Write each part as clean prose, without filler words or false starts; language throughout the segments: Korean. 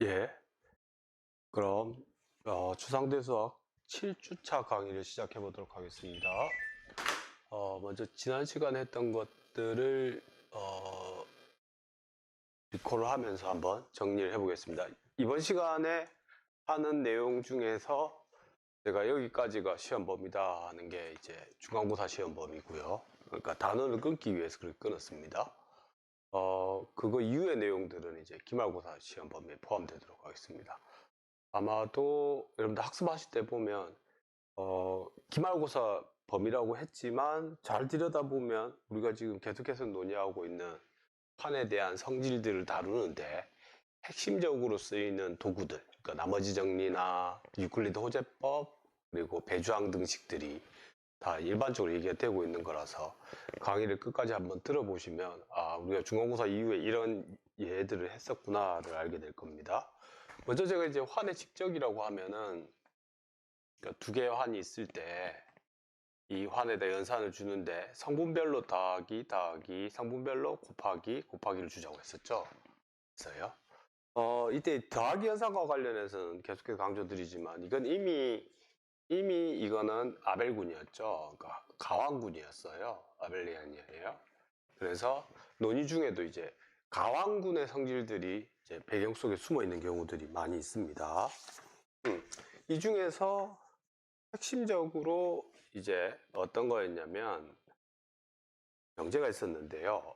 예. 그럼 추상대 수학 7주차 강의를 시작해 보도록 하겠습니다. 먼저 지난 시간에 했던 것들을 리콜을 하면서 한번 정리를 해 보겠습니다. 이번 시간에 하는 내용 중에서 제가 여기까지가 시험 범위다 하는 게 이제 중간고사 시험 범위고요. 그러니까 단원을 끊기 위해서 그렇게 끊었습니다. 그거 이후의 내용들은 이제 기말고사 시험 범위에 포함되도록 하겠습니다. 아마도 여러분들 학습하실 때 보면 기말고사 범위라고 했지만 잘 들여다보면 우리가 지금 계속해서 논의하고 있는 판에 대한 성질들을 다루는데 핵심적으로 쓰이는 도구들, 그러니까 나머지 정리나 유클리드 호재법 그리고 배주항 등식들이 다 일반적으로 얘기가 되고 있는 거라서 강의를 끝까지 한번 들어보시면 우리가 중간고사 이후에 이런 예들을 했었구나를 알게 될 겁니다. 먼저 제가 이제 환의 직적이라고 하면은 그러니까 두 개의 환이 있을 때 이 환에다 연산을 주는데 성분별로 더하기 성분별로 곱하기를 주자고 했었죠. 그래서요. 이때 더하기 현상과 관련해서는 계속해서 강조드리지만 이건 이미 이거는 아벨군이었죠. 그러니까 가왕군이었어요. 아벨리안이에요. 그래서 논의 중에도 이제 가왕군의 성질들이 이제 배경 속에 숨어 있는 경우들이 많이 있습니다. 이 중에서 핵심적으로 이제 어떤 거였냐면 명제가 있었는데요.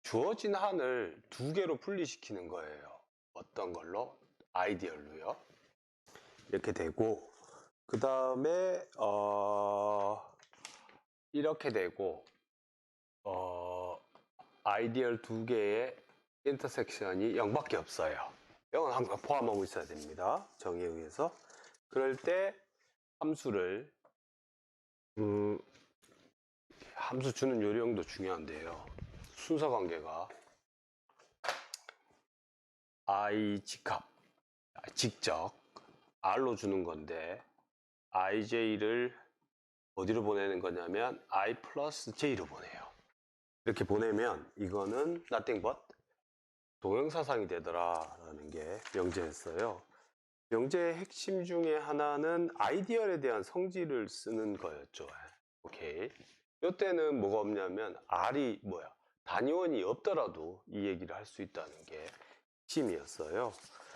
주어진 한을 두 개로 분리시키는 거예요. 어떤 걸로? 아이디얼로요. 이렇게 되고 그 다음에 이렇게 되고 아이디얼 두 개의 인터섹션이 0밖에 없어요. 0은 항상 포함하고 있어야 됩니다. 정의에 의해서. 그럴 때 함수를 함수 주는 요령도 중요한데요. 순서 관계가 i 직접 r로 주는 건데 ij를 어디로 보내는 거냐면 i 플러스 j로 보내요. 이렇게 보내면 이거는 nothing but 동형사상이 되더라라는 게 명제였어요. 명제의 핵심 중에 하나는 아이디얼에 대한 성질을 쓰는 거였죠. 오케이. 이때는 뭐가 없냐면 R이 단위원이 없더라도 이 얘기를 할 수 있다는 게 핵심이었어요.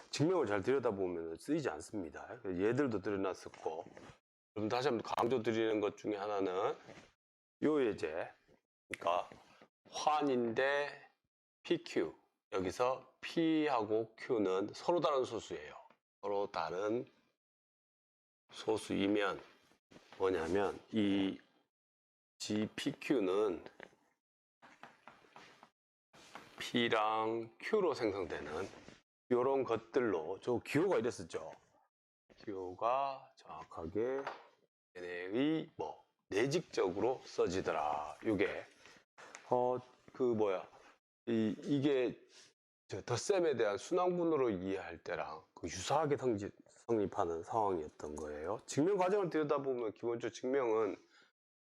증명을 잘 들여다보면 쓰이지 않습니다. 얘들도 들여놨었고, 그럼 다시 한번 강조드리는 것 중에 하나는 요 예제, 그러니까 환인데 PQ, 여기서 P하고 Q는 서로 다른 소수예요. 서로 다른 소수이면 뭐냐면 이 GPQ는 P랑 Q로 생성되는 이런 것들로 저 기호가 이랬었죠. 기호가 정확하게 얘네의 내직적으로 써지더라. 이게 이게 덧셈에 대한 순환분으로 이해할 때랑 유사하게 성립하는 상황이었던 거예요. 증명 과정을 들여다보면 기본적으로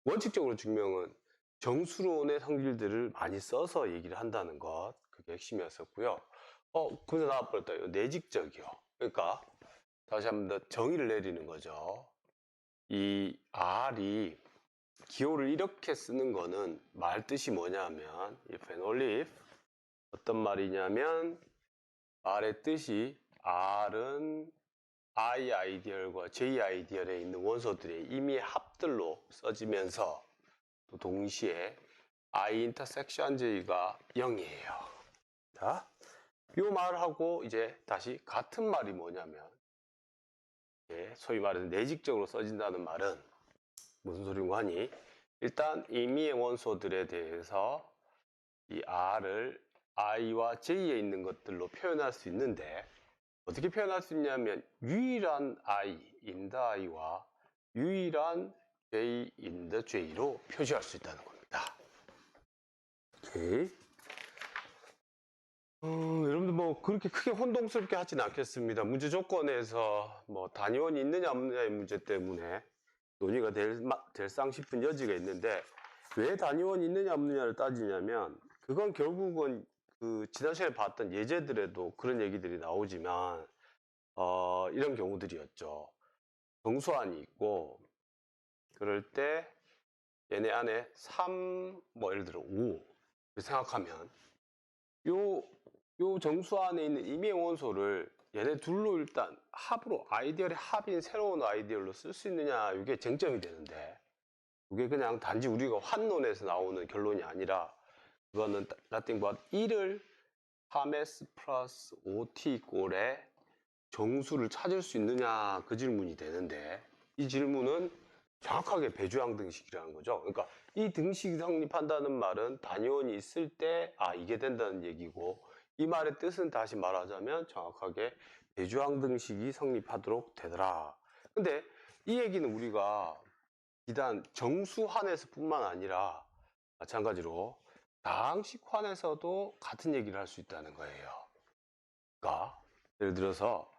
원칙적으로 증명은 정수론의 성질들을 많이 써서 얘기를 한다는 것, 그게 핵심이었었고요. 그래서 나와버렸다. 내직적이요. 그러니까 다시 한번 더 정의를 내리는 거죠. 이 R이 기호를 이렇게 쓰는 거는 말 뜻이 뭐냐면 if and only if 어떤 말이냐면 R의 뜻이 R은 I 아이디얼과 J 아이디얼에 있는 원소들의 임의의 합들로 써지면서 또 동시에 I 인터섹션 J가 0이에요. 자, 이 말하고 이제 다시 같은 말이 뭐냐면 소위 말해서 내직적으로 써진다는 말은 무슨 소리인고 하니 일단 임의의 원소들에 대해서 이 R을 I와 J에 있는 것들로 표현할 수 있는데 어떻게 표현할 수 있냐면 유일한 I in the I와 유일한 J in the J로 표시할 수 있다는 겁니다. 오케이. 여러분들 그렇게 크게 혼동스럽게 하진 않겠습니다. 문제 조건에서 단위원이 있느냐 없느냐의 문제 때문에 논의가 될상 싶은 여지가 있는데 왜 단위원이 있느냐 없느냐를 따지냐면 그건 결국은 그 지난 시간에 봤던 예제들에도 그런 얘기들이 나오지만 이런 경우들이었죠. 정수환이 있고 그럴 때 얘네 안에 3, 뭐 예를 들어 5 생각하면 요 정수 안에 있는 임의 원소를 얘네 둘로 일단 합으로 아이디얼의 합인 새로운 아이디얼로 쓸 수 있느냐 이게 쟁점이 되는데 이게 그냥 단지 우리가 환론에서 나오는 결론이 아니라 그거는 nothing but 1을 3s 플러스 5t 꼴의 정수를 찾을 수 있느냐 그 질문이 되는데 이 질문은 정확하게 배주양 등식이라는 거죠. 그러니까 이 등식이 성립한다는 말은 단위원이 있을 때 이게 된다는 얘기고 이 말의 뜻은 다시 말하자면 정확하게 배주양 등식이 성립하도록 되더라. 근데 이 얘기는 우리가 비단 정수환에서 뿐만 아니라 마찬가지로 다항식환에서도 같은 얘기를 할 수 있다는 거예요. 그러니까 예를 들어서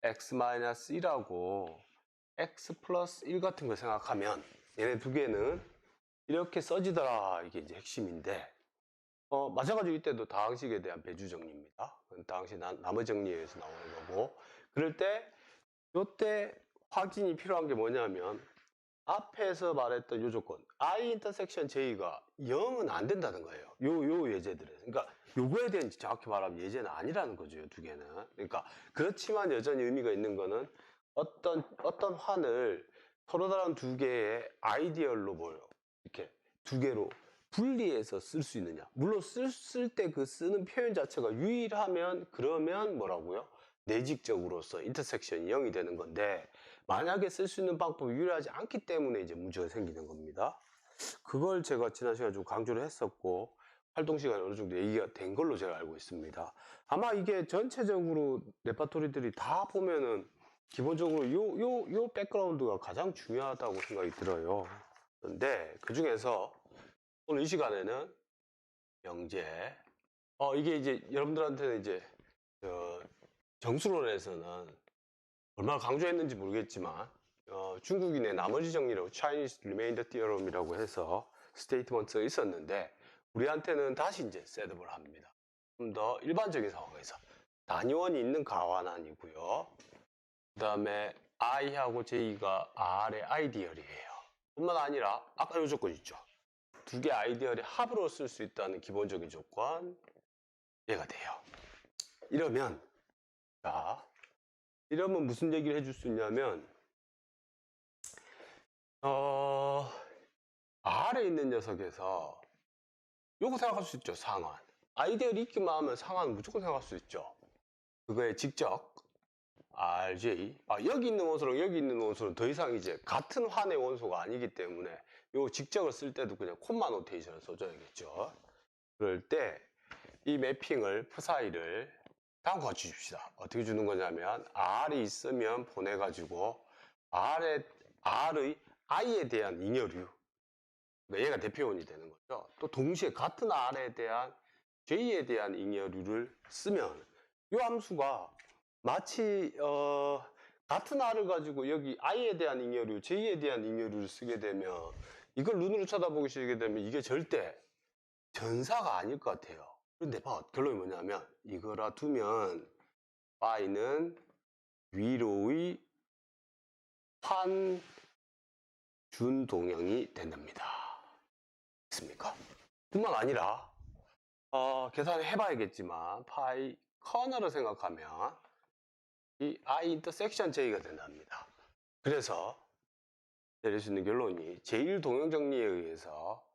x-1하고 x 플러스 1 같은 걸 생각하면 얘네 두 개는 이렇게 써지더라. 이게 이제 핵심인데 마찬가지로 이때도 다항식에 대한 배주 정리입니다. 다항식 나머지 정리에 의해서 나오는 거고 그럴 때 요때 확인이 필요한 게 뭐냐면 앞에서 말했던 요 조건 I 인터섹션 J가 0은 안 된다는 거예요. 요 예제들은. 그러니까 요거에 대한 정확히 말하면 예제는 아니라는 거죠. 요 두 개는. 그러니까 그렇지만 여전히 의미가 있는 거는 어떤 환을 서로 다른 두 개의 아이디얼로 이렇게 두 개로 분리해서 쓸 수 있느냐. 물론 쓸 때 그 쓰는 표현 자체가 유일하면 그러면 뭐라고요? 내직적으로서 인터섹션이 0이 되는 건데 만약에 쓸 수 있는 방법이 유리하지 않기 때문에 이제 문제가 생기는 겁니다. 그걸 제가 지난 시간에 좀 강조를 했었고 활동 시간에 어느 정도 얘기가 된 걸로 제가 알고 있습니다. 아마 이게 전체적으로 레파토리들이 다 보면은 기본적으로 요 백그라운드가 가장 중요하다고 생각이 들어요. 그런데 그 중에서 오늘 이 시간에는 명제 이게 이제 여러분들한테는 이제 정수론에서는 얼마나 강조했는지 모르겠지만 중국인의 나머지 정리라고 Chinese Remainder Theorem이라고 해서 스테이트먼트가 있었는데 우리한테는 다시 이제 셋업을 합니다. 좀 더 일반적인 상황에서 단위원이 있는 가환환이고요. 그 다음에 I하고 J가 R의 아이디얼이에요. 뿐만 아니라 아까 요 조건 있죠. 두 개 아이디얼의 합으로 쓸 수 있다는 기본적인 조건 얘가 돼요. 이러면 무슨 얘기를 해줄 수 있냐면 R에 있는 녀석에서 요거 생각할 수 있죠. 상환. 아이디얼이 있기만 하면 상환은 무조건 생각할 수 있죠. 그거의 직접 RJ 여기 있는 원소랑 여기 있는 원소는 더 이상 이제 같은 환의 원소가 아니기 때문에 요 직접을 쓸 때도 그냥 콤마 노테이션을 써줘야겠죠. 그럴 때 이 매핑을 푸사이를 다음과 같이 줍시다. 어떻게 주는 거냐면 R이 있으면 보내가지고 R의 I에 대한 잉여류 얘가 대표원이 되는 거죠. 또 동시에 같은 R에 대한 J에 대한 잉여류를 쓰면 이 함수가 마치 같은 R을 가지고 여기 I에 대한 잉여류, J에 대한 잉여류를 쓰게 되면 이걸 눈으로 쳐다보기 시작하게 되면 이게 절대 전사가 아닐 것 같아요. 그런데 결론이 뭐냐면 이거라 두면 Y는 위로의 환준동형이 된답니다. 됐습니까? 뿐만 아니라 계산을 해봐야겠지만 파이 커널을 생각하면 이 I 인터섹션 J가 된답니다. 그래서 내릴 수 있는 결론이 제1동형 정리에 의해서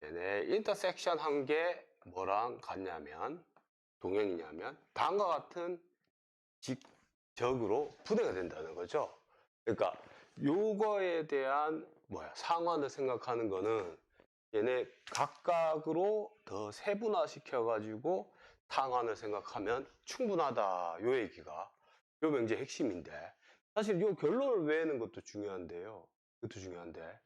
얘네 인터섹션 한 게 뭐랑 같냐면 동형이냐면 다음과 같은 직적으로 분해가 된다는 거죠. 그러니까 요거에 대한 상환을 생각하는 거는 얘네 각각으로 더 세분화 시켜가지고 상환을 생각하면 충분하다. 요 얘기가 요 명제의 핵심인데 사실 요 결론을 외우는 것도 중요한데요. 그것도 중요한데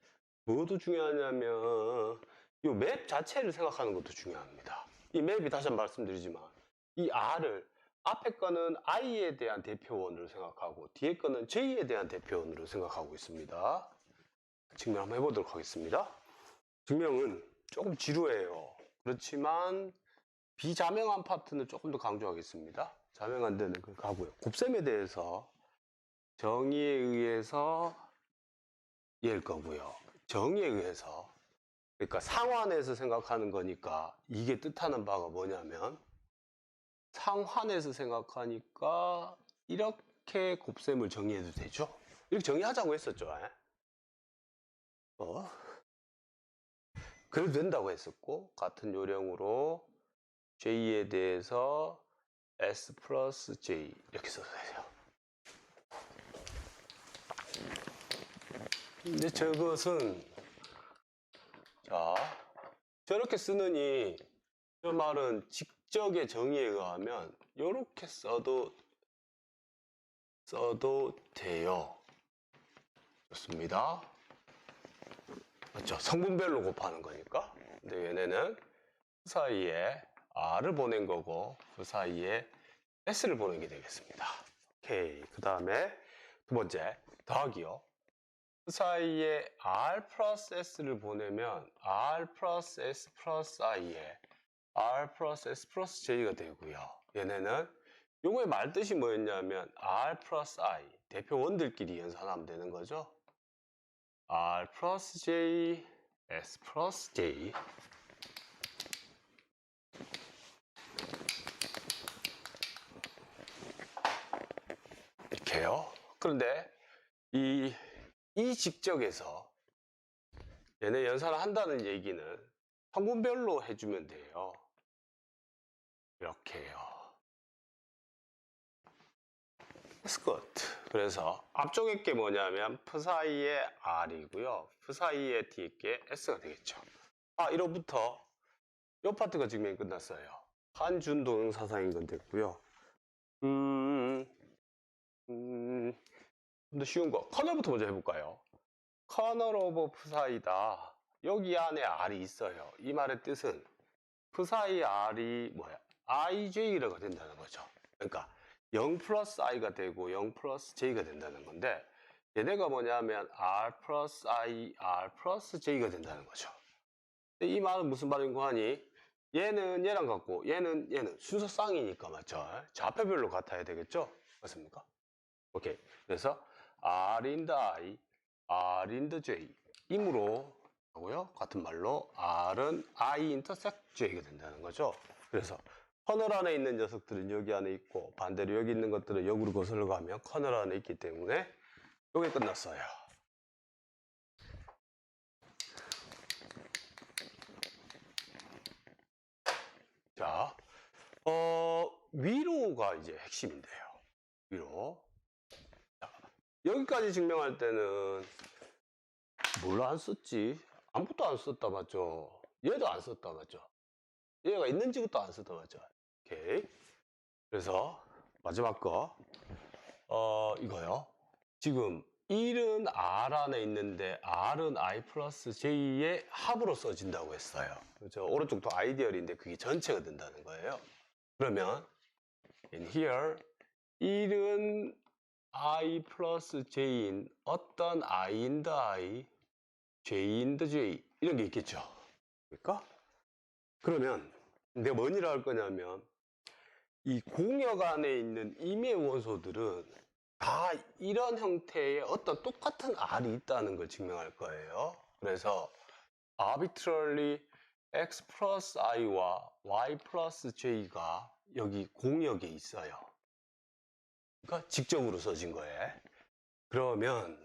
뭐도 중요하냐면 요 맵 자체를 생각하는 것도 중요합니다. 이 맵이 다시 한번 말씀드리지만 이 R을 앞에 거는 I에 대한 대표원으로 생각하고 뒤에 거는 J에 대한 대표원으로 생각하고 있습니다. 증명 한번 해보도록 하겠습니다. 증명은 조금 지루해요. 그렇지만 비자명한 파트는 조금 더 강조하겠습니다. 자명한 데는 그 가고요. 곱셈에 대해서 정의에 의해서 얘일 거고요. 정의에 의해서, 그러니까 상환해서 생각하는 거니까 이게 뜻하는 바가 뭐냐면 상환해서 생각하니까 이렇게 곱셈을 정의해도 되죠. 이렇게 정의하자고 했었죠. 그래도 된다고 했었고, 같은 요령으로 J에 대해서 S 플러스 J 이렇게 써도 돼요. 근데 저것은 자 저렇게 쓰느니 저 말은 직접의 정의에 의하면 이렇게 써도 돼요. 좋습니다. 맞죠? 성분별로 곱하는 거니까. 근데 얘네는 그 사이에 R을 보낸 거고 그 사이에 S를 보낸 게 되겠습니다. 오케이. 그 다음에 두 번째 더하기요. 그 사이에 R 플러스 S를 보내면 R 플러스 S 플러스 I에 R 플러스 S 플러스 J가 되고요. 얘네는 요거의 말뜻이 뭐였냐면 R 플러스 I 대표 원들끼리 연산하면 되는 거죠. R 플러스 J, S 플러스 J. 이렇게요. 그런데 이 직적에서 얘네 연산을 한다는 얘기는 성분별로 해주면 돼요. 이렇게요. That's good. 그래서 앞쪽에 게 뭐냐면 F 사이에 R이고요. F 사이에 뒤에 게 S가 되겠죠. 이로부터 이 파트가 증명이 끝났어요. 한준동 사상인 됐고요. 좀 더 쉬운 거. 커널부터 먼저 해볼까요? 커널 오브 F 사이다. 여기 안에 R이 있어요. 이 말의 뜻은 F 사이 R이 뭐야? IJ라고 된다는 거죠. 그러니까 0 플러스 I가 되고 0 플러스 J가 된다는 건데 얘네가 뭐냐면 R 플러스 I, R 플러스 J가 된다는 거죠. 이 말은 무슨 말인고 하니 얘는 얘랑 같고 얘는 순서 쌍이니까 맞죠? 좌표별로 같아야 되겠죠? 맞습니까? 오케이. 그래서 R in the I, R in the J 이므로 하고요. 같은 말로 R은 I intersect J가 된다는 거죠. 그래서 커널 안에 있는 녀석들은 여기 안에 있고 반대로 여기 있는 것들은 역으로 거슬러 가면 커널 안에 있기 때문에 이게 끝났어요. 자, 위로가 이제 핵심인데요. 위로. 자, 여기까지 증명할 때는 뭘 안 썼지? 아무것도 안 썼다 맞죠? 얘도 안 썼다 맞죠? 얘가 있는지부터 안 썼다 맞죠? 오케이. 그래서 마지막 거 이거요. 지금 1은 R 안에 있는데 R은 I 플러스 J의 합으로 써진다고 했어요. 그렇죠? 오른쪽도 아이디얼인데 그게 전체가 된다는 거예요. 그러면 in here 1은 I 플러스 J인 어떤 I인 the I, J인 the J 이런 게 있겠죠. 그러니까 그러면 내가 뭔 일을 할 거냐면 이 공역 안에 있는 임의 원소들은 다 이런 형태의 어떤 똑같은 R이 있다는 걸 증명할 거예요. 그래서 arbitrarily x 플러스 i와 y 플러스 j가 여기 공역에 있어요. 그러니까 직접으로 써진 거예요. 그러면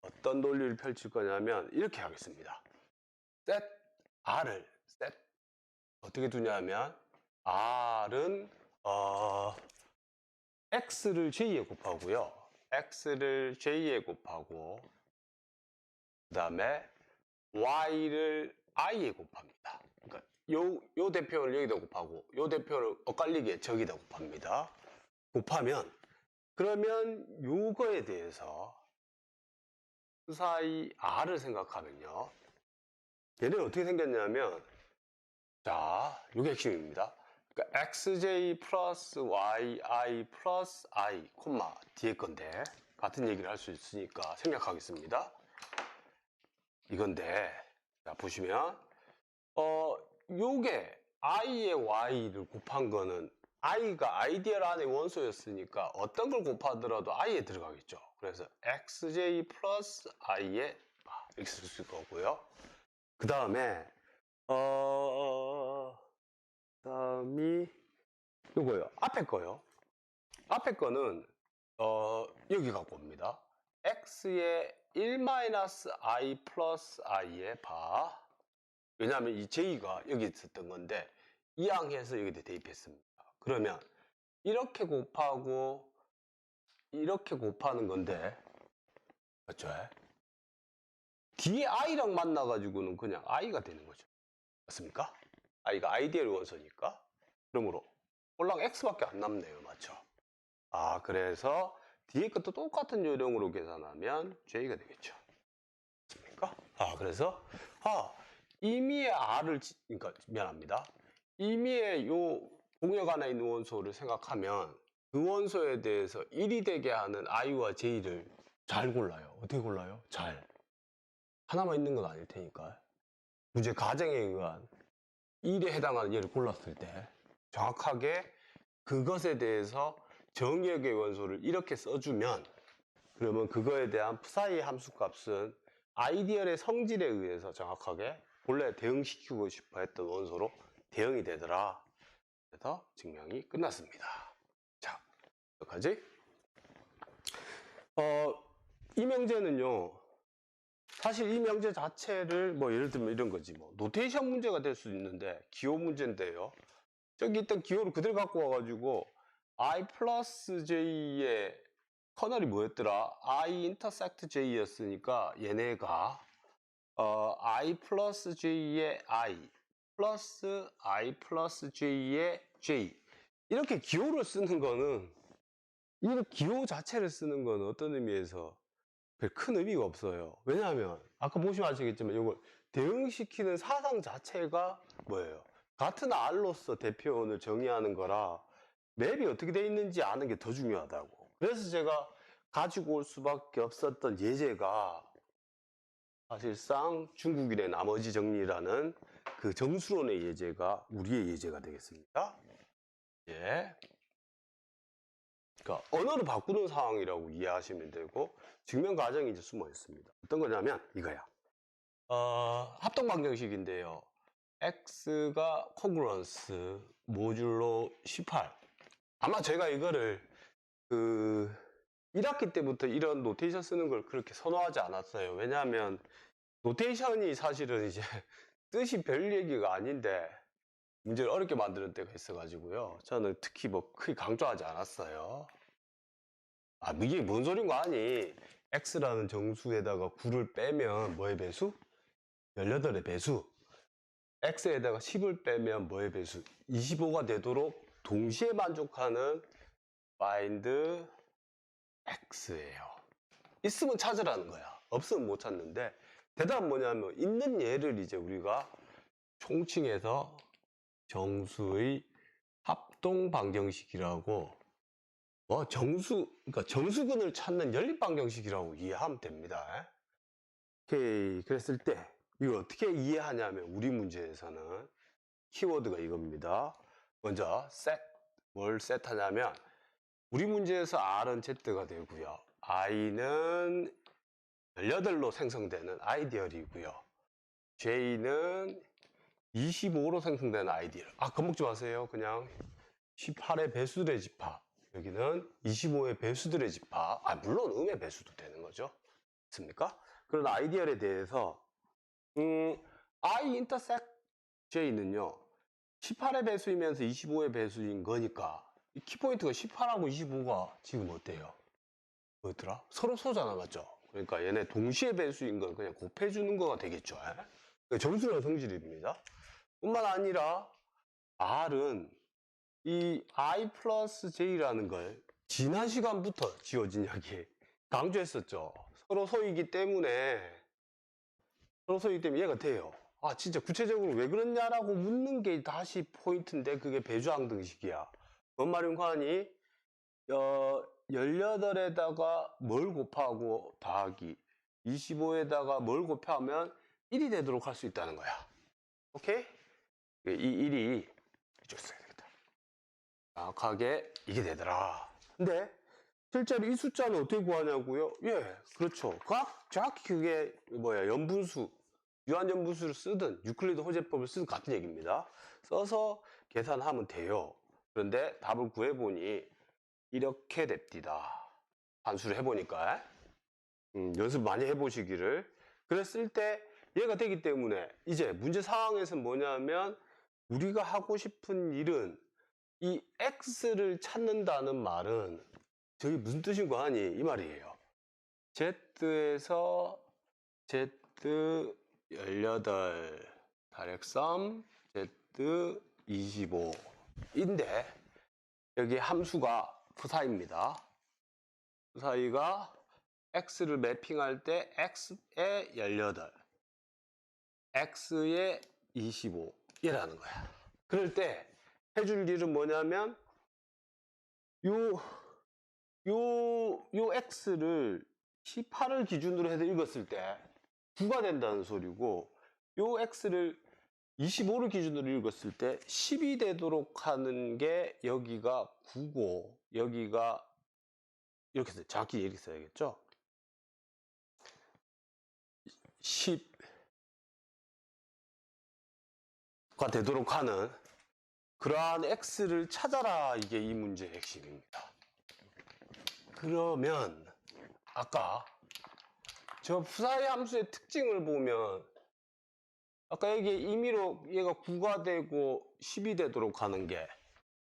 어떤 논리를 펼칠 거냐면 이렇게 하겠습니다. set r을 set 어떻게 두냐면 r은 x를 j에 곱하고요. x를 j에 곱하고 그 다음에 y를 i에 곱합니다. 그러니까 요 대표를 여기다 곱하고 요 대표를 엇갈리게 저기다 곱합니다. 곱하면 그러면 요거에 대해서 그 사이 r을 생각하면요. 얘는 어떻게 생겼냐면 자, 요게 핵심입니다. 그러니까 xj 플러스 yi 플러스 i 콤마 뒤에 건데 같은 얘기를 할 수 있으니까 생략하겠습니다. 이건데 자 보시면 요게 i의 y를 곱한 거는 i가 아이디얼 안의 원소였으니까 어떤 걸 곱하더라도 i에 들어가겠죠. 그래서 xj 플러스 i에 이렇게 쓸 수 있을 거고요. 그 다음에 다음이 요거요. 앞에 거요. 앞에 거는 여기 갖고 옵니다. x의 1-i 플러스 i의 바. 왜냐하면 이 j가 여기 있었던 건데 이항해서 여기다 대입했습니다. 그러면 이렇게 곱하고 이렇게 곱하는 건데 맞죠? 뒤에 i랑 만나가지고는 그냥 i가 되는 거죠. 맞습니까? i가 아이디얼 원소니까. 그러므로 꼴랑 x밖에 안 남네요. 맞죠? 그래서 뒤에 것도 똑같은 요령으로 계산하면 j가 되겠죠. 맞습니까? 그래서 임의의 r을 그러니까 미안합니다. 임의의 요 공역 안에 있는 원소를 생각하면 그 원소에 대해서 1이 되게 하는 i와 j를 잘 골라요. 어떻게 골라요? 잘. 하나만 있는 건 아닐 테니까. 문제 가정에 의한 1에 해당하는 얘를 골랐을 때 정확하게 그것에 대해서 정의역의 원소를 이렇게 써주면 그러면 그거에 대한 psi 함수값은 아이디얼의 성질에 의해서 정확하게 본래 대응시키고 싶어 했던 원소로 대응이 되더라. 그래서 증명이 끝났습니다. 자, 여기까지. 이 명제는요, 사실 이 명제 자체를 예를 들면 이런 거지 노테이션 문제가 될 수 있는데 기호 문제인데요. 저기 있던 기호를 그대로 갖고 와가지고 i 플러스 j의 커널이 뭐였더라? i 인터섹트 j였으니까 얘네가 i 플러스 j의 i 플러스 i 플러스 j의 j 이렇게 기호를 쓰는 거는 이 기호 자체를 쓰는 건 어떤 의미에서 별 큰 의미가 없어요. 왜냐하면 아까 보시면 아시겠지만 이걸 대응시키는 사상 자체가 뭐예요? 같은 R로서 대표원을 정의하는 거라 맵이 어떻게 되어 있는지 아는 게 더 중요하다고. 그래서 제가 가지고 올 수밖에 없었던 예제가 사실상 중국인의 나머지 정리라는 그 정수론의 예제가 우리의 예제가 되겠습니다. 예. 그러니까 언어를 바꾸는 상황이라고 이해하시면 되고 증명 과정이 이제 숨어 있습니다. 어떤 거냐면 이거야. 합동 방정식인데요. x가 congruence 모듈로 18. 아마 제가 이거를 1학기 때부터 이런 노테이션 쓰는 걸 그렇게 선호하지 않았어요. 왜냐하면 노테이션이 사실은 이제 뜻이 별 얘기가 아닌데 문제를 어렵게 만드는 때가 있어가지고요. 저는 특히 크게 강조하지 않았어요. 이게 뭔 소린 거 아니? x라는 정수에다가 9를 빼면 뭐의 배수? 18의 배수. x에다가 10을 빼면 뭐의 배수? 25가 되도록 동시에 만족하는 find x예요. 있으면 찾으라는 거야. 없으면 못 찾는데 대답은 뭐냐면 있는 얘를 이제 우리가 총칭해서 정수의 합동 방정식이라고 그러니까 정수근을 찾는 연립 방정식이라고 이해하면 됩니다. 오케이. 그랬을 때 이걸 어떻게 이해하냐면 우리 문제에서는 키워드가 이겁니다. 먼저 set. 뭘 set하냐면 우리 문제에서 R은 Z가 되고요. I는 18로 생성되는 아이디얼이고요. J는 25로 생성되는 아이디얼. 겁먹지 마세요. 그냥 18의 배수들의 집합. 여기는 25의 배수들의 집합. 물론 음의 배수도 되는 거죠. 맞습니까? 그런 아이디얼에 대해서 I intersect J는요. 18의 배수이면서 25의 배수인 거니까 이 키포인트가 18하고 25가 지금 어때요? 뭐였더라? 서로 소잖아, 맞죠? 그러니까 얘네 동시에 배수인 건 그냥 곱해주는 거가 되겠죠. 정수랑 성질입니다. 뿐만 아니라 R은 이 I 플러스 J라는 걸 지난 시간부터 지어진 이야기 강조했었죠. 서로 소이기 때문에 얘가 돼요. 진짜 구체적으로 왜 그러냐라고 묻는 게 다시 포인트인데 그게 배주항등식이야. 뭔 말인가 하니 18에다가 뭘 곱하고 더하기 25에다가 뭘 곱하면 1이 되도록 할 수 있다는 거야. 오케이? 이 1이 이쪽 써야 되겠다. 정확하게 이게 되더라. 근데 실제로 이 숫자는 어떻게 구하냐고요? 예, 그렇죠. 정확히 그게 뭐야, 연분수, 유한연분수를 쓰든 유클리드 호재법을 쓰든 같은 얘기입니다. 써서 계산하면 돼요. 그런데 답을 구해보니 이렇게 됩니다. 반수를 해보니까 연습 많이 해보시기를. 그랬을 때 얘가 되기 때문에 이제 문제 상황에서는 뭐냐면 우리가 하고 싶은 일은 이 x를 찾는다는 말은 저게 무슨 뜻인 거 아니? 이 말이에요. z에서 z 18 다렉섬 z 25인데 여기 함수가 푸사입니다. 푸사이가 x를 매핑할 때 x에 18 x에 25 이라는 거야. 그럴 때 해줄 일은 뭐냐면 요 x를 18을 기준으로 해서 읽었을 때 9가 된다는 소리고, 요 x를 25를 기준으로 읽었을 때 10이 되도록 하는 게 여기가 9고 여기가 이렇게 돼. 정확히 이렇게 써야겠죠? 10가 되도록 하는 그러한 x를 찾아라. 이게 이 문제의 핵심입니다. 그러면 아까 저 푸사의 함수의 특징을 보면 아까 여기 임의로 얘가 9가 되고 10이 되도록 하는 게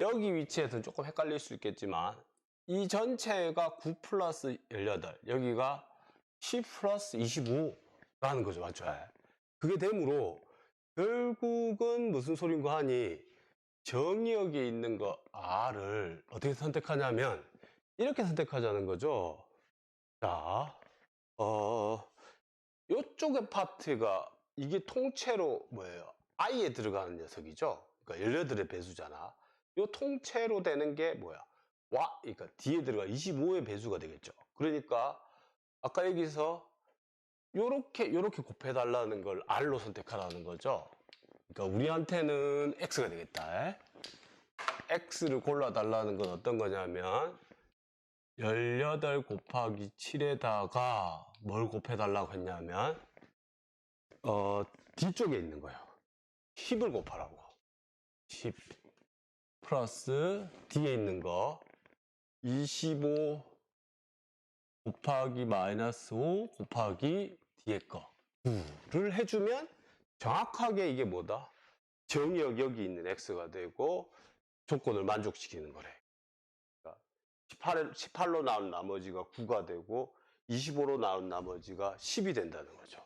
여기 위치에서는 조금 헷갈릴 수 있겠지만 이 전체가 9 플러스 18 여기가 10 플러스 25라는 거죠. 맞죠? 그게 되므로 결국은 무슨 소린가 하니 정의역에 있는 거 R을 어떻게 선택하냐면 이렇게 선택하자는 거죠. 자, 요쪽의 파트가 이게 통째로 뭐예요? I에 들어가는 녀석이죠. 그러니까 18의 배수잖아. 요 통째로 되는 게 뭐야? 그러니까 D에 들어가 25의 배수가 되겠죠. 그러니까 아까 여기서 요렇게 곱해달라는 걸 R로 선택하라는 거죠. 그러니까 우리한테는 X가 되겠다. X를 골라달라는 건 어떤 거냐면 18 곱하기 7에다가 뭘 곱해달라고 했냐면 뒤쪽에 있는 거예요. 10을 곱하라고. 10 플러스 뒤에 있는 거 25 곱하기 마이너스 5 곱하기 뒤에 거 9를 해주면 정확하게 이게 뭐다? 정의역 여기 있는 x가 되고 조건을 만족시키는 거래. 그러니까 18로 나온 나머지가 9가 되고 25로 나온 나머지가 10이 된다는 거죠.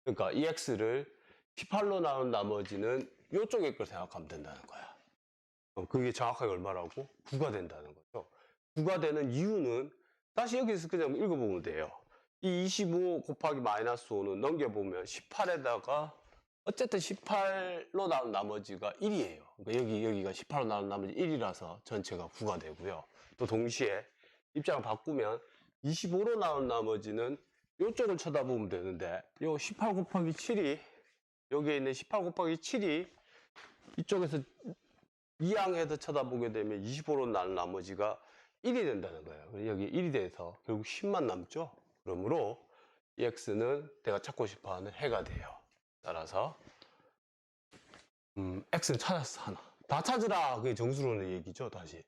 그러니까 이 x를 18로 나온 나머지는 이쪽에 걸 생각하면 된다는 거야. 그게 정확하게 얼마라고? 9가 된다는 거죠. 9가 되는 이유는 다시 여기서 그냥 읽어보면 돼요. 이 25 곱하기 마이너스 5는 넘겨보면 18에다가 어쨌든 18로 나온 나머지가 1이에요. 그러니까 여기가 18로 나온 나머지 1이라서 전체가 9가 되고요. 또 동시에 입장을 바꾸면 25로 나온 나머지는 이쪽을 쳐다보면 되는데 요 18 곱하기 7이 여기에 있는 18 곱하기 7이 이쪽에서 이항해서 쳐다보게 되면 25로 나온 나머지가 1이 된다는 거예요. 여기 1이 돼서 결국 10만 남죠. 그러므로 이 x는 내가 찾고 싶어하는 해가 돼요. 따라서 x는 찾았어. 하나 다 찾으라. 그게 정수로는 얘기죠. 다시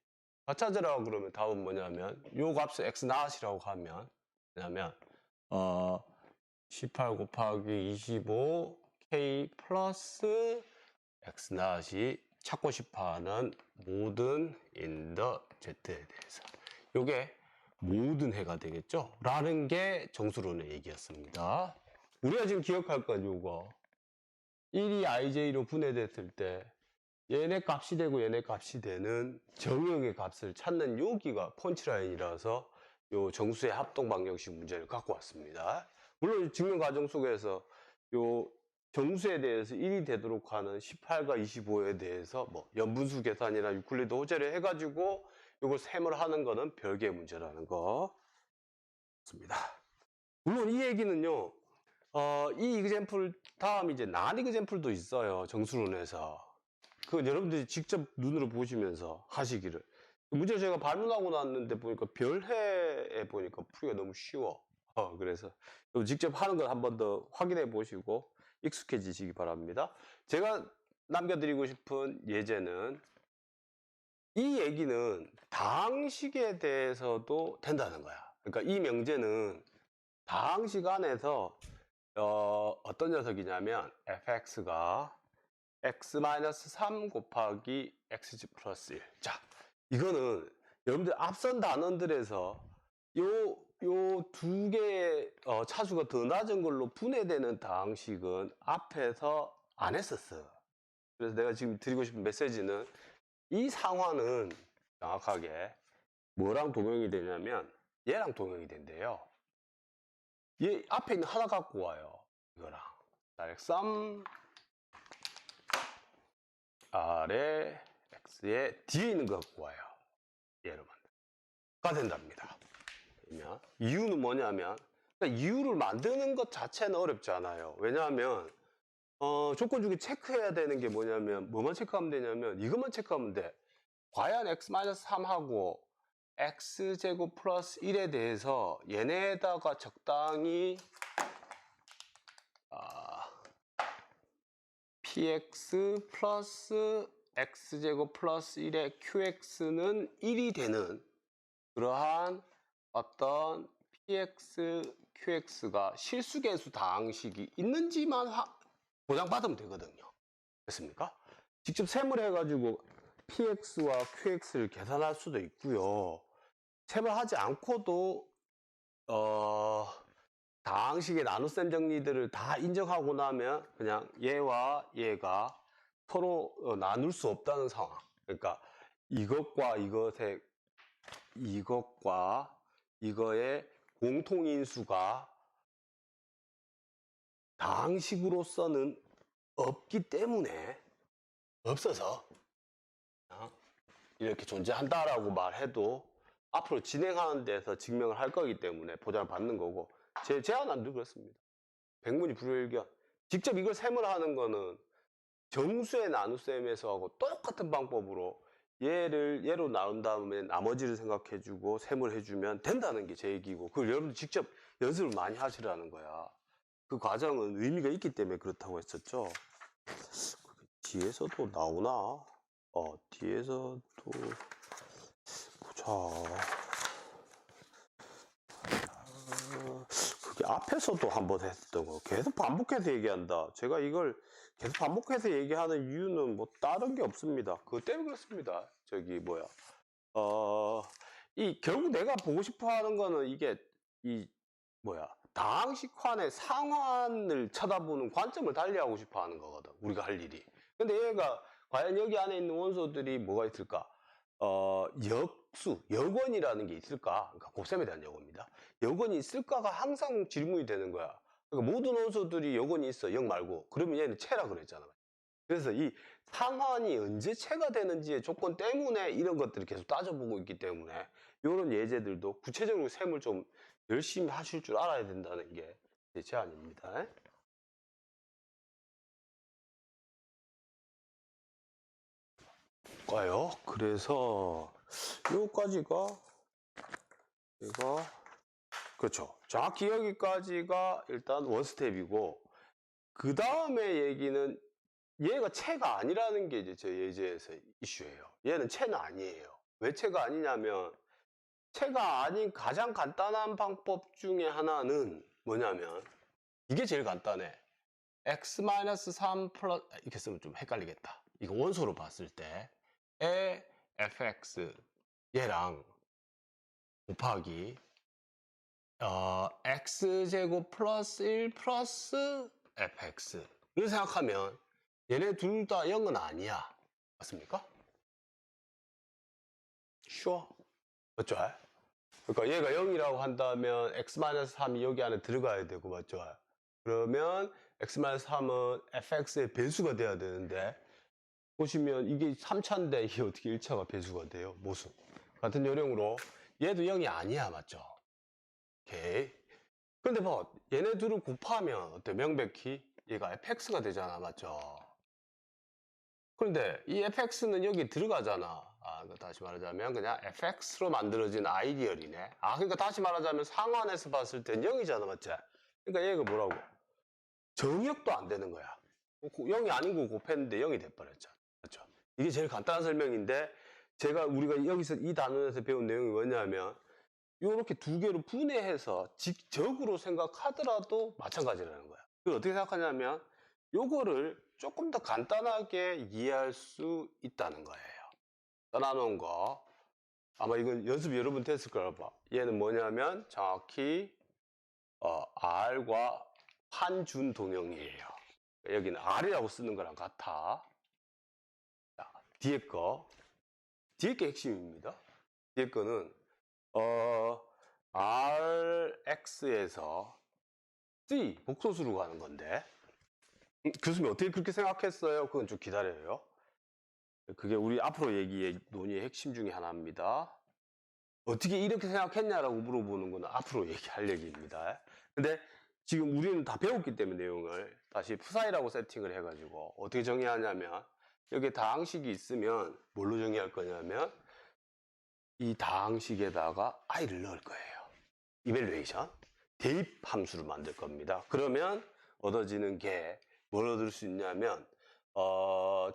다 찾으라 그러면 답은 뭐냐면 요 값을 x 나으시라고 하면 뭐냐면 18 곱하기 25 k 플러스 x 나으시 찾고 싶어하는 모든 in the z에 대해서 요게 모든 해가 되겠죠? 라는 게 정수론의 얘기였습니다. 우리가 지금 기억할 건 요거 1이 ij로 분해됐을 때 얘네 값이 되고 얘네 값이 되는 정의역의 값을 찾는 여기가 펀치라인이라서 요 정수의 합동 방정식 문제를 갖고 왔습니다. 물론 증명 과정 속에서 요 정수에 대해서 1이 되도록 하는 18과 25에 대해서 뭐 연분수 계산이나 유클리드 호재를 해가지고 이걸 셈을 하는 거는 별개의 문제라는 거 있습니다. 물론 이 얘기는요, 이 이그젬플 다음 이제 난 이그젬플도 있어요. 정수론에서. 그건 여러분들이 직접 눈으로 보시면서 하시기를. 문제 제가 발문하고 났는데 보니까 별해에 보니까 풀기가 너무 쉬워. 그래서 직접 하는 걸 한 번 더 확인해 보시고 익숙해지시기 바랍니다. 제가 남겨드리고 싶은 예제는, 이 얘기는 다항식에 대해서도 된다는 거야. 그러니까 이 명제는 다항식 안에서 어떤 녀석이냐면 fx가 x-3 곱하기 xg 플러스 1. 자, 이거는 여러분들 앞선 단원들에서 요 두 개의 차수가 더 낮은 걸로 분해되는 다항식은 앞에서 안 했었어. 그래서 내가 지금 드리고 싶은 메시지는, 이 상환은 정확하게 뭐랑 동형이 되냐면 얘랑 동형이 된대요. 얘 앞에 있는 하나 갖고 와요. 이거랑. 자, x3 아래 x의 뒤에 있는 거 갖고 와요. 얘를 만들어가 된답니다. 그러면 이유는 뭐냐면, 그러니까 이유를 만드는 것 자체는 어렵지 않아요. 왜냐하면 조건 중에 체크해야 되는 게 뭐냐면, 뭐만 체크하면 되냐면 이것만 체크하면 돼. 과연 x-3하고 x제곱 플러스 1에 대해서 얘네에다가 적당히 px 플러스 x제곱 플러스 1의 qx는 1이 되는 그러한 어떤 px, qx가 실수계수 다항식이 있는지만 보장받으면 되거든요. 됐습니까? 직접 셈을 해가지고 px와 qx를 계산할 수도 있고요. 셈을 하지 않고도 다항식의 나눗셈 정리들을 다 인정하고 나면 그냥 얘와 얘가 서로 나눌 수 없다는 상황. 그러니까 이것과 이거의 공통인수가 다항식으로서는 없기 때문에, 없어서 이렇게 존재한다라고 말해도 앞으로 진행하는 데서 증명을 할 거기 때문에 보장을 받는 거고, 제 제안안도 그렇습니다. 백문이 불여일견. 직접 이걸 셈을 하는 거는 정수의 나눗셈에서 하고 똑같은 방법으로 얘로 나눈 다음에 나머지를 생각해주고 셈을 해주면 된다는 게 제 얘기고, 그걸 여러분들 직접 연습을 많이 하시라는 거야. 그 과정은 의미가 있기 때문에 그렇다고 했었죠. 뒤에서도 나오나? 뒤에서도 보자. 그게 앞에서도 한번 했던 거 계속 반복해서 얘기한다. 제가 이걸 계속 반복해서 얘기하는 이유는 뭐 다른 게 없습니다. 그것 때문에 그렇습니다. 결국 내가 보고 싶어 하는 거는 이게 다항식환의 상환을 쳐다보는 관점을 달리하고 싶어 하는 거거든. 우리가 할 일이. 근데 얘가 과연 여기 안에 있는 원소들이 뭐가 있을까? 여건이라는 게 있을까? 그러니까 곱셈에 대한 여건입니다. 여건이 있을까가 항상 질문이 되는 거야. 그러니까 모든 원소들이 여건이 있어, 0 말고. 그러면 얘는 체라 그랬잖아. 그래서 이 상환이 언제 체가 되는지의 조건 때문에 이런 것들을 계속 따져보고 있기 때문에 이런 예제들도 구체적으로 셈을 좀 열심히 하실 줄 알아야 된다는 게 제 제안입니다. 가요. 그래서 요까지가 그렇죠. 정확히 여기까지가 일단 원스텝이고, 그 다음에 얘기는 얘가 체가 아니라는 게 이제 제 예제에서 이슈예요. 얘는 체는 아니에요. 왜 체가 아니냐면, 체가 아닌 가장 간단한 방법 중에 하나는 뭐냐면, 이게 제일 간단해. x-3 플러스, 이렇게 쓰면 좀 헷갈리겠다. 이거 원소로 봤을 때의 fx 얘랑 곱하기 x제곱 플러스 1 플러스 fx를 생각하면 얘네 둘 다 0은 아니야. 맞습니까? sure. 맞죠? 그러니까 얘가 0이라고 한다면 x-3이 여기 안에 들어가야 되고, 맞죠? 그러면 x-3은 fx의 배수가 돼야 되는데, 보시면 이게 3차인데 이게 어떻게 1차가 배수가 돼요? 모수. 같은 요령으로 얘도 0이 아니야. 맞죠? 오케이. 근데 얘네 둘을 곱하면 어때? 명백히 얘가 fx가 되잖아. 맞죠? 그런데 이 fx는 여기 들어가잖아. 다시 말하자면 그냥 fx로 만들어진 아이디얼이네. 그러니까 다시 말하자면 상환해서 봤을 땐 0이잖아, 맞지? 그러니까 얘가 뭐라고? 정역도 안 되는 거야. 0이 아닌 거 곱했는데 0이 돼버렸잖아. 맞죠? 이게 제일 간단한 설명인데, 우리가 여기서 이 단원에서 배운 내용이 뭐냐면, 이렇게 두 개로 분해해서 직접으로 생각하더라도 마찬가지라는 거야. 그걸 어떻게 생각하냐면, 요거를 조금 더 간단하게 이해할 수 있다는 거예요. 써놔놓은 거. 아마 이건 연습 여러 번 됐을 거라 봐. 얘는 뭐냐면, 정확히, R과 환준 동형이에요. 여기는 R이라고 쓰는 거랑 같아. 자, 뒤에 게 핵심입니다. 뒤에 거는, Rx에서 C, 복소수로 가는 건데, 교수님 어떻게 그렇게 생각했어요? 그건 좀 기다려요. 그게 우리 앞으로 논의의 핵심 중에 하나입니다. 어떻게 이렇게 생각했냐라고 물어보는 건 앞으로 얘기할 얘기입니다. 근데 지금 우리는 다 배웠기 때문에 내용을 다시 푸사이라고 세팅을 해가지고 어떻게 정의하냐면, 여기 다항식이 있으면 뭘로 정의할 거냐면 이 다항식에다가 i를 넣을 거예요. 이밸류에이션 대입 함수를 만들 겁니다. 그러면 얻어지는 게 뭘 얻을 수 있냐면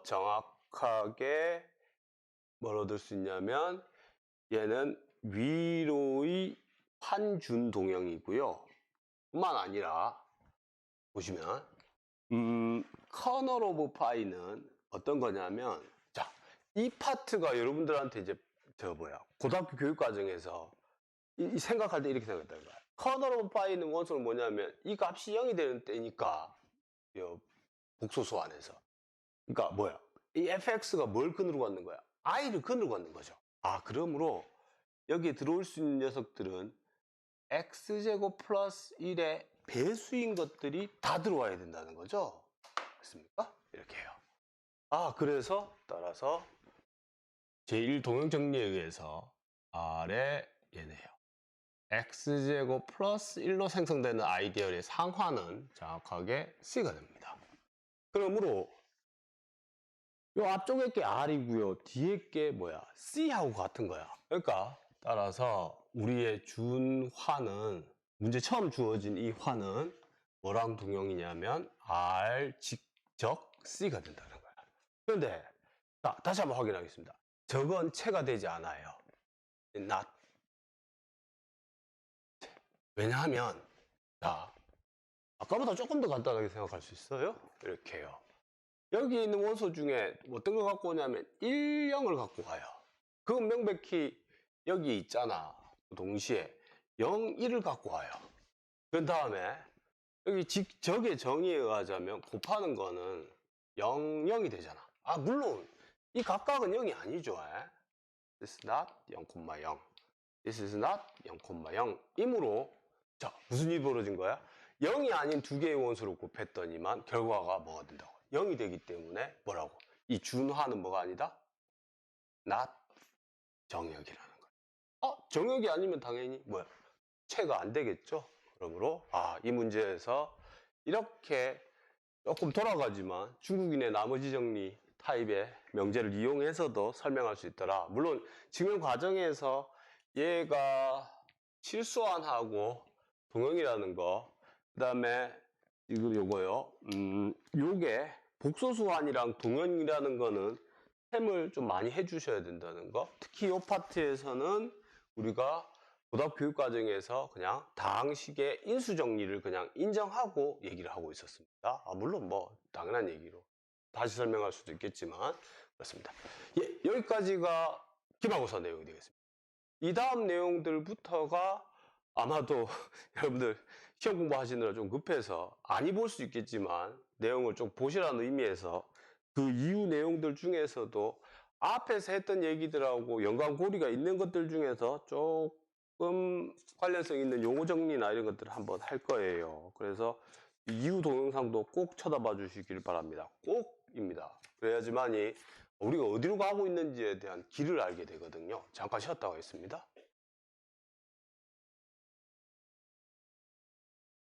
정확하게 뭘 얻을 수 있냐면, 얘는 위로의 환준 동형이고요. 뿐만 아니라 보시면 커널 오브 파이는 어떤 거냐면, 자, 이 파트가 여러분들한테 이제 고등학교 교육 과정에서 이 생각할 때 이렇게 생각했다는 거야. 커널 오브 파이는 원소는 뭐냐면 이 값이 0이 되는 때니까 복소수 안에서. 그러니까 뭐야? 이 fx가 뭘 근으로 갖는 거야? i를 근으로 갖는 거죠. 그러므로 여기에 들어올 수 있는 녀석들은 x제곱 플러스 1의 배수인 것들이 다 들어와야 된다는 거죠. 됐습니까? 이렇게 해요. 그래서 따라서 제1동형 정리에 의해서 R의 얘네요. x제곱 플러스 1로 생성되는 아이디얼의 상환은 정확하게 C가 됩니다. 그러므로 요 앞쪽에 게 R이고요. 뒤에 게 뭐야? C하고 같은 거야. 그러니까 따라서 우리의 준화는, 문제 처음 주어진 이 화는 뭐랑 동형이냐면 R 직접 C가 된다는 거야. 그런데 다시 한번 확인하겠습니다. 저건 체가 되지 않아요. not. 왜냐하면 아까보다 조금 더 간단하게 생각할 수 있어요. 이렇게 해요. 여기 있는 원소 중에 어떤 걸 갖고 오냐면 1, 0을 갖고 가요. 그건 명백히 여기 있잖아. 동시에 0, 1을 갖고 와요. 그 다음에 여기 적의 정의에 의하자면 곱하는 거는 0, 0이 되잖아. 물론 이 각각은 0이 아니죠. This is not 0,0. This is not 0,0 이므로 무슨 일이 벌어진 거야? 0이 아닌 두 개의 원소를 곱했더니만 결과가 뭐가 된다고? 0이 되기 때문에 뭐라고? 이 준화는 뭐가 아니다? not 정역이라는 거야. 정역이 아니면 당연히 뭐야? 체가 안 되겠죠? 그러므로 이 문제에서 이렇게 조금 돌아가지만 중국인의 나머지 정리 타입의 명제를 이용해서도 설명할 수 있더라. 물론 증명 과정에서 얘가 실수환하고 동형이라는 거, 그 다음에 요거요. 요게 복소수환이랑 동형이라는 거는 셈을 좀 많이 해주셔야 된다는 거. 특히 요 파트에서는 우리가 고등학교 교육 과정에서 그냥 다항식의 인수 정리를 그냥 인정하고 얘기를 하고 있었습니다. 물론 뭐 당연한 얘기로 다시 설명할 수도 있겠지만 그렇습니다. 여기까지가 기말고사 내용이 되겠습니다. 이 다음 내용들부터가 아마도 여러분들 시험 공부하시느라 좀 급해서 안 볼 수 있겠지만 내용을 좀 보시라는 의미에서 그 이후 내용들 중에서도 앞에서 했던 얘기들하고 연관고리가 있는 것들 중에서 조금 관련성 있는 용어 정리나 이런 것들을 한번 할 거예요. 그래서 이후 동영상도 꼭 쳐다봐 주시길 바랍니다. 꼭입니다. 그래야지만이 우리가 어디로 가고 있는지에 대한 길을 알게 되거든요. 잠깐 쉬었다 가겠습니다.